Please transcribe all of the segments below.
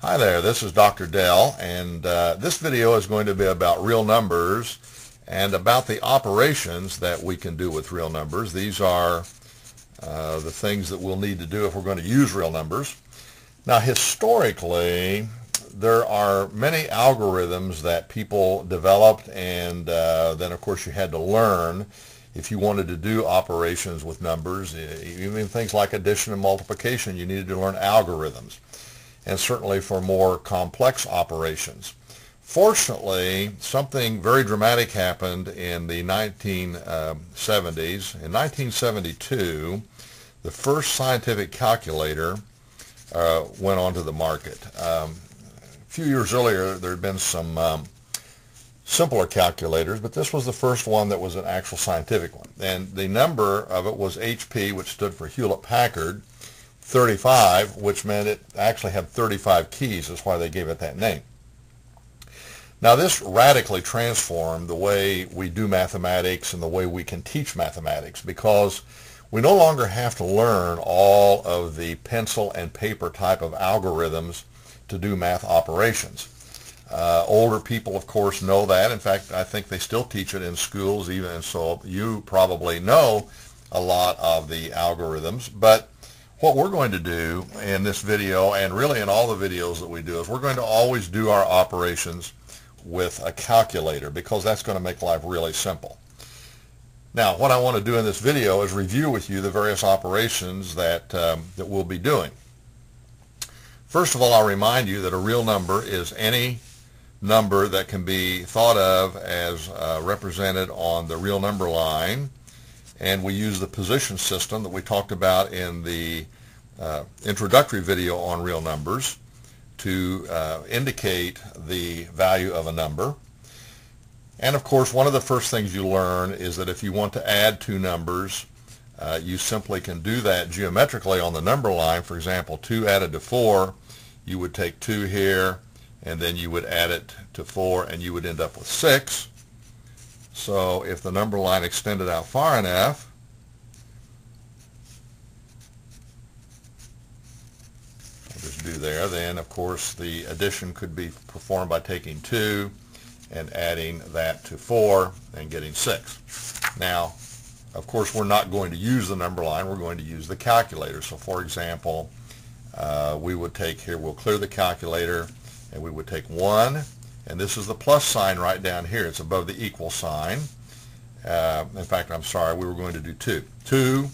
Hi there, this is Dr. Dell, and this video is going to be about real numbers and about the operations that we can do with real numbers. These are the things that we'll need to do if we're going to use real numbers. Now, historically, there are many algorithms that people developed, and then, of course, you had to learn if you wanted to do operations with numbers. Even things like addition and multiplication, you needed to learn algorithms, and certainly for more complex operations. Fortunately, something very dramatic happened in the 1970s. In 1972, the first scientific calculator went onto the market. A few years earlier, there had been some simpler calculators, but this was the first one that was an actual scientific one. And the number of it was HP, which stood for Hewlett-Packard 35, which meant it actually had 35 keys. That's why they gave it that name. Now, this radically transformed the way we do mathematics and the way we can teach mathematics, because we no longer have to learn all of the pencil and paper type of algorithms to do math operations. Older people, of course, know that. In fact, I think they still teach it in schools, even, and so you probably know a lot of the algorithms. But what we're going to do in this video, and really in all the videos that we do, is we're going to always do our operations with a calculator, because that's going to make life really simple. Now, what I want to do in this video is review with you the various operations that we'll be doing. First of all, I'll remind you that a real number is any number that can be thought of as represented on the real number line. And we use the position system that we talked about in the introductory video on real numbers to indicate the value of a number. And of course, one of the first things you learn is that if you want to add two numbers, you simply can do that geometrically on the number line. For example, 2 added to 4, you would take 2 here, and then you would add it to 4, and you would end up with 6. So if the number line extended out far enough, I'll just do there, then of course the addition could be performed by taking 2 and adding that to 4 and getting 6. Now, of course, we're not going to use the number line, we're going to use the calculator. So for example, we would take here, we'll clear the calculator, and we would take 1, and this is the plus sign right down here. It's above the equal sign. In fact, I'm sorry, we were going to do 2. 2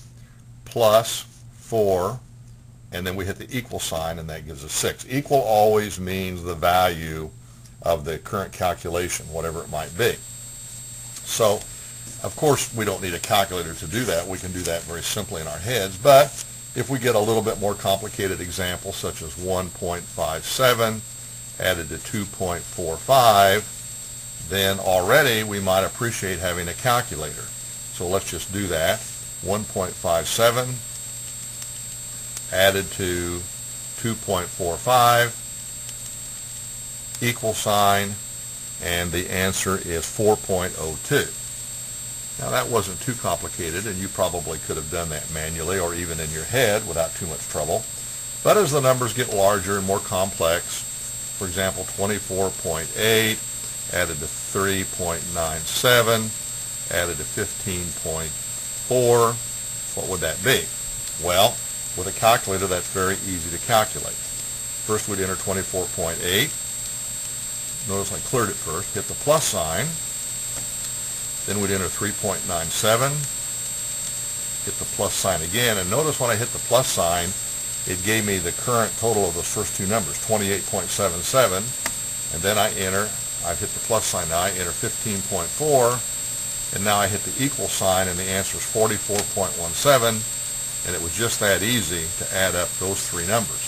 plus 4, and then we hit the equal sign, and that gives us 6. Equal always means the value of the current calculation, whatever it might be. So, of course, we don't need a calculator to do that. We can do that very simply in our heads. But if we get a little bit more complicated example, such as 1.57 added to 2.45, then already we might appreciate having a calculator. So let's just do that. 1.57 added to 2.45, equal sign, and the answer is 4.02. Now, that wasn't too complicated, and you probably could have done that manually or even in your head without too much trouble. But as the numbers get larger and more complex, for example, 24.8 added to 3.97 added to 15.4, what would that be? Well, with a calculator, that's very easy to calculate. First, we'd enter 24.8. Notice I cleared it first, hit the plus sign. Then we'd enter 3.97, hit the plus sign again, and notice when I hit the plus sign, it gave me the current total of those first two numbers, 28.77, and then I've hit the plus sign now, I enter 15.4, and now I hit the equal sign, and the answer is 44.17, and it was just that easy to add up those three numbers.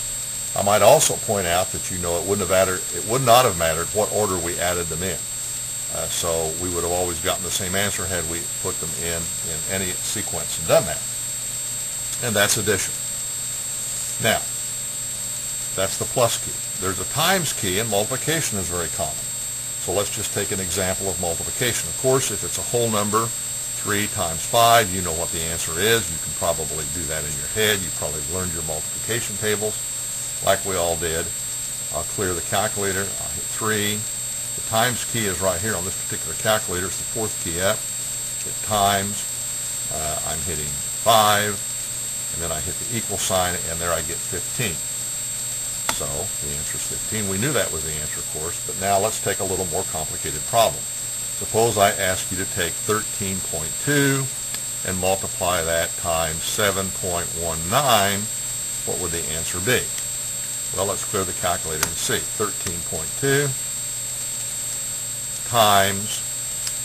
I might also point out that it would not have mattered what order we added them in. So we would have always gotten the same answer had we put them in any sequence and done that. And that's addition. Now, that's the plus key. There's a times key, and multiplication is very common. So let's just take an example of multiplication. Of course, if it's a whole number, 3 times 5, you know what the answer is. You can probably do that in your head. You probably learned your multiplication tables like we all did. I'll clear the calculator. I'll hit 3. The times key is right here on this particular calculator. It's the 4th key up. Hit times. I'm hitting 5. And then I hit the equal sign, and there I get 15. So the answer is 15. We knew that was the answer, of course, but now let's take a little more complicated problem. Suppose I ask you to take 13.2 and multiply that times 7.19. What would the answer be? Well, let's clear the calculator and see. 13.2 times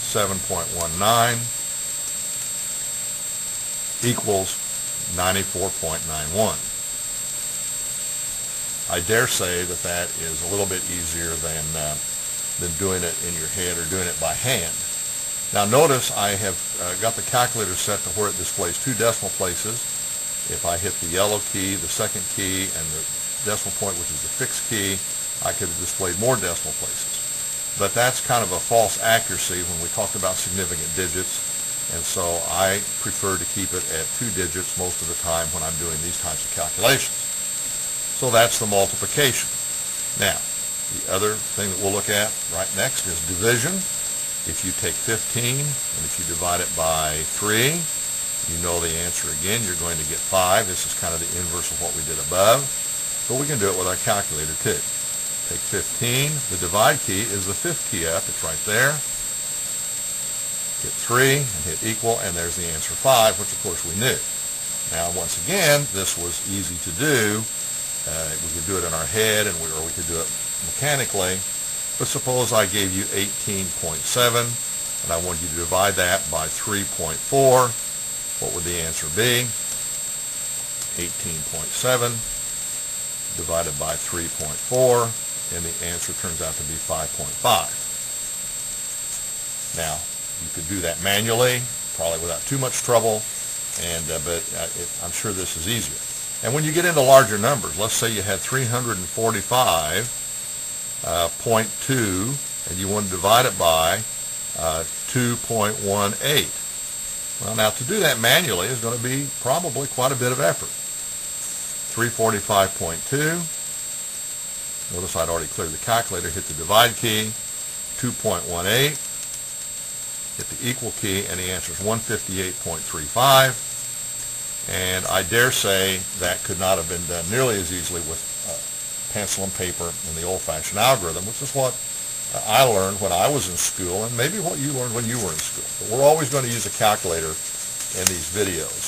7.19 equals 94.91. I dare say that that is a little bit easier than doing it in your head or doing it by hand. Now notice I have got the calculator set to where it displays 2 decimal places. If I hit the yellow key, the second key, and the decimal point, which is the fixed key, I could have displayed more decimal places. But that's kind of a false accuracy when we talked about significant digits, and so I prefer to keep it at 2 digits most of the time when I'm doing these types of calculations. So that's the multiplication. Now, the other thing that we'll look at right next is division. If you take 15 and if you divide it by 3, you know the answer again. You're going to get 5. This is kind of the inverse of what we did above. But we can do it with our calculator too. Take 15. The divide key is the 5th key up. It's right there. Hit 3 and hit equal, and there's the answer 5, which of course we knew. Now once again, this was easy to do. We could do it in our head, or we could do it mechanically. But suppose I gave you 18.7, and I want you to divide that by 3.4. What would the answer be? 18.7 divided by 3.4, and the answer turns out to be 5.5. Now, you could do that manually, probably without too much trouble, but I'm sure this is easier. And when you get into larger numbers, let's say you had 345.2 and you want to divide it by 2.18. Well, now to do that manually is going to be probably quite a bit of effort. 345.2. Notice I'd already cleared the calculator, hit the divide key, 2.18, hit the equal key, and the answer is 158.35. And I dare say that could not have been done nearly as easily with pencil and paper and the old-fashioned algorithm, which is what I learned when I was in school, and maybe what you learned when you were in school. But we're always going to use a calculator in these videos.